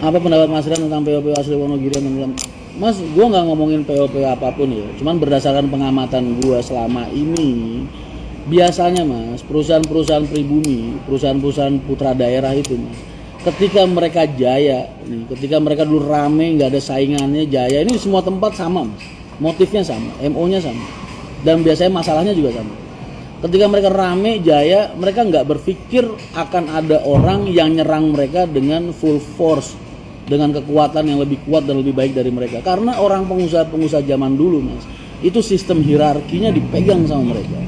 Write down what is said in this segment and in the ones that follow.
Apa pendapat Mas Rian tentang PO-PO asli Wonogiri yang tenggelam? Mas, gue nggak ngomongin PO-PO apapun ya, cuman berdasarkan pengamatan gue selama ini, biasanya Mas, perusahaan-perusahaan pribumi, perusahaan-perusahaan putra daerah itu Mas, ketika mereka jaya, nih, ketika mereka dulu rame, nggak ada saingannya, jaya, ini semua tempat sama Mas, motifnya sama, MO-nya sama, dan biasanya masalahnya juga sama. Ketika mereka rame, jaya, mereka nggak berpikir akan ada orang yang nyerang mereka dengan full force, dengan kekuatan yang lebih kuat dan lebih baik dari mereka. Karena orang pengusaha-pengusaha zaman dulu Mas, itu sistem hierarkinya dipegang sama mereka.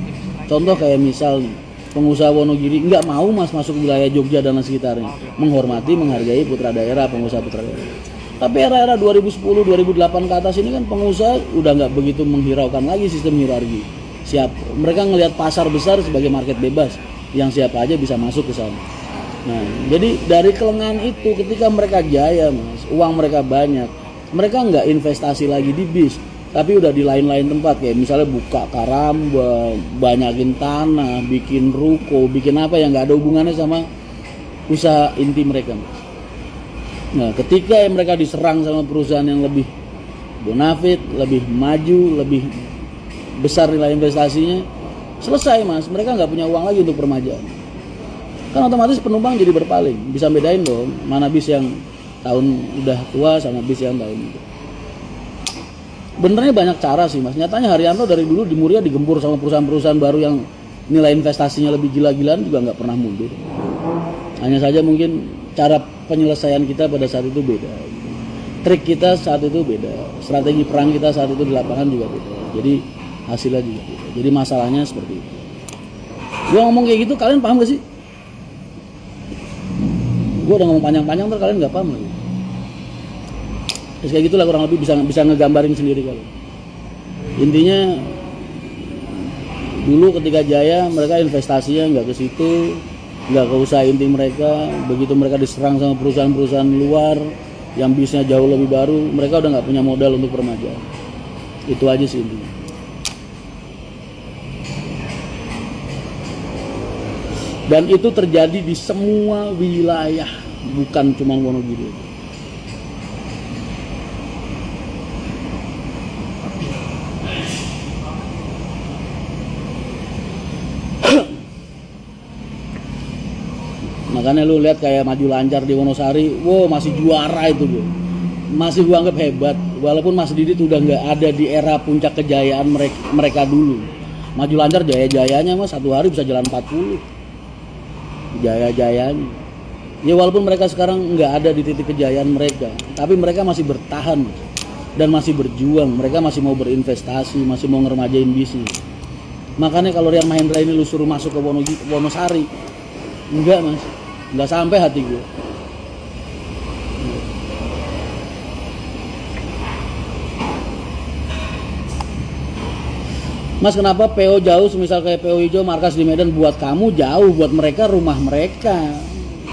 Contoh kayak misal nih, pengusaha Wonogiri nggak mau Mas masuk wilayah Jogja dan sekitarnya, menghormati, menghargai putra daerah, pengusaha putra daerah. Tapi era-era 2010-2008 ke atas ini kan pengusaha udah nggak begitu menghiraukan lagi sistem hierarki. Mereka ngelihat pasar besar sebagai market bebas yang siapa aja bisa masuk ke sana. Nah, jadi dari kelengahan itu ketika mereka jaya Mas, uang mereka banyak, mereka nggak investasi lagi di bis, tapi udah di lain-lain tempat kayak misalnya buka karamba, banyakin tanah, bikin ruko, bikin apa yang nggak ada hubungannya sama usaha inti mereka Mas. Nah, ketika mereka diserang sama perusahaan yang lebih bonafit, lebih maju, lebih besar nilai investasinya, selesai Mas, mereka nggak punya uang lagi untuk permajaan. Kan otomatis penumpang jadi berpaling, bisa bedain dong mana bis yang tahun udah tua sama bis yang tahun itu. Benernya banyak cara sih Mas, nyatanya Haryanto dari dulu di Muria digempur sama perusahaan-perusahaan baru yang nilai investasinya lebih gila-gilaan juga nggak pernah mundur. Hanya saja mungkin cara penyelesaian kita pada saat itu beda, trik kita saat itu beda, strategi perang kita saat itu di lapangan juga beda, jadi hasilnya juga beda. Jadi masalahnya seperti itu. Gue ngomong kayak gitu kalian paham gak sih? Gue udah ngomong panjang-panjang terus kalian nggak paham lagi. Terus kayak gitulah kurang lebih bisa ngegambarin sendiri kalian. Intinya dulu ketika jaya mereka investasinya nggak ke situ, nggak ke usaha inti mereka. Begitu mereka diserang sama perusahaan-perusahaan luar yang bisnya jauh lebih baru, mereka udah nggak punya modal untuk permajaan. Itu aja sih intinya. Dan itu terjadi di semua wilayah, bukan cuma Wonogiri. Makanya lu lihat kayak Maju Lancar di Wonosari, wow masih juara itu bro. Masih gua anggap hebat, walaupun Mas Didit udah nggak ada di era puncak kejayaan mereka dulu. Maju Lancar jaya-jayanya Mas satu hari bisa jalan 40. Jaya-jayanya ya, walaupun mereka sekarang nggak ada di titik kejayaan mereka, tapi mereka masih bertahan dan masih berjuang. Mereka masih mau berinvestasi, masih mau ngeremajain bisnis. Makanya kalau Rian Mahendra ini lu suruh masuk ke Wonosari, enggak Mas, nggak sampai hati gue. Mas, kenapa PO jauh, semisal kayak PO Hijau markas di Medan, buat kamu jauh, buat mereka rumah mereka.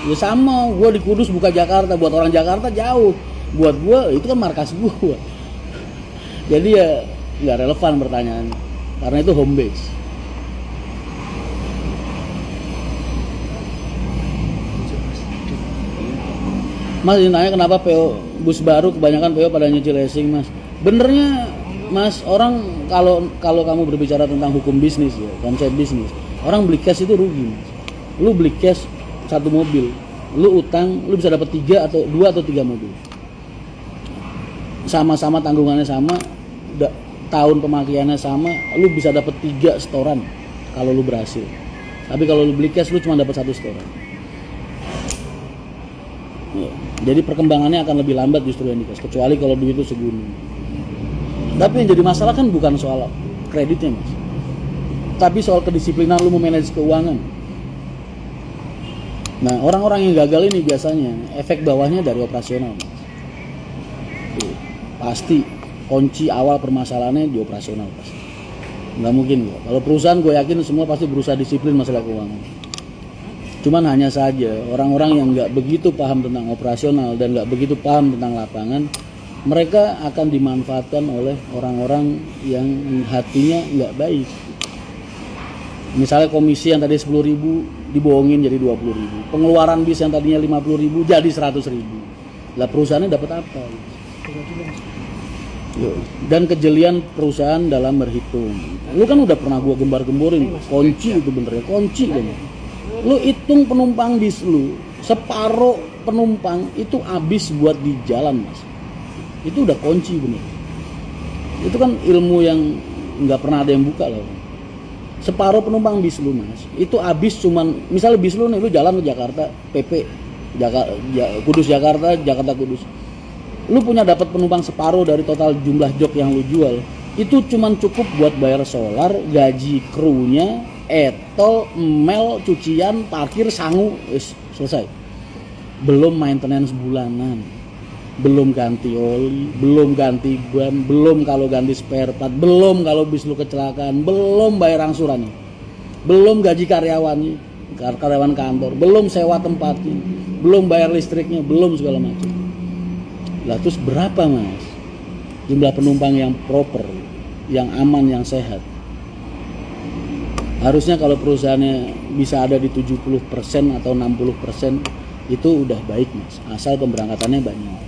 Ya sama, gue di Kudus buka Jakarta, buat orang Jakarta jauh, buat gue itu kan markas gue. Jadi ya nggak relevan pertanyaannya, karena itu home base. Mas ditanya kenapa PO bus baru kebanyakan PO pada nyicil leasing Mas. Benernya Mas, orang kalau kamu berbicara tentang hukum bisnis ya, konsep bisnis, orang beli cash itu rugi Mas. Lu beli cash satu mobil, lu utang, lu bisa dapat 2 atau 3 mobil. Sama-sama tanggungannya sama, tahun pemakaiannya sama, lu bisa dapat 3 setoran kalau lu berhasil. Tapi kalau lu beli cash lu cuma dapat 1 setoran. Ya, jadi perkembangannya akan lebih lambat justru yang di cash, kecuali kalau duit itu segunung. Tapi yang jadi masalah kan bukan soal kreditnya Mas, tapi soal kedisiplinan lu memanage keuangan. Nah, orang-orang yang gagal ini biasanya efek bawahnya dari operasional Mas. Pasti kunci awal permasalahannya di operasional pasti. Nggak mungkin kok. Kalau perusahaan gue yakin semua pasti berusaha disiplin masalah keuangan. Cuman hanya saja orang-orang yang nggak begitu paham tentang operasional dan nggak begitu paham tentang lapangan, mereka akan dimanfaatkan oleh orang-orang yang hatinya nggak baik. Misalnya komisi yang tadi 10.000 dibohongin jadi 20.000, pengeluaran bis yang tadinya 50.000 jadi 100.000. Lah perusahaannya dapat apa? Dan kejelian perusahaan dalam berhitung. Lu kan udah pernah gua gembar-gemborin, kunci itu bener ya, kunci kan. Lu hitung penumpang bis lu, separuh penumpang itu habis buat di jalan, Mas. Itu udah kunci bener. Itu kan ilmu yang nggak pernah ada yang buka loh. Separuh penumpang bis lu, Mas, itu habis cuman, misalnya bis lu nih, lu jalan ke Jakarta, PP Kudus Jakarta, Jakarta Kudus, lu punya dapat penumpang separuh dari total jumlah jok yang lu jual, itu cuman cukup buat bayar solar, gaji krunya, etol, mel, cucian, parkir, sangu, selesai. Belum maintenance bulanan, belum ganti oli, belum ganti ban, belum kalau ganti spare part, belum kalau bis lu kecelakaan, belum bayar angsurannya, belum gaji karyawan kantor, belum sewa tempatnya, belum bayar listriknya, belum segala macam. Lah terus berapa, Mas, jumlah penumpang yang proper, yang aman, yang sehat? Harusnya kalau perusahaannya bisa ada di 70% atau 60%, itu udah baik, Mas, asal pemberangkatannya banyak.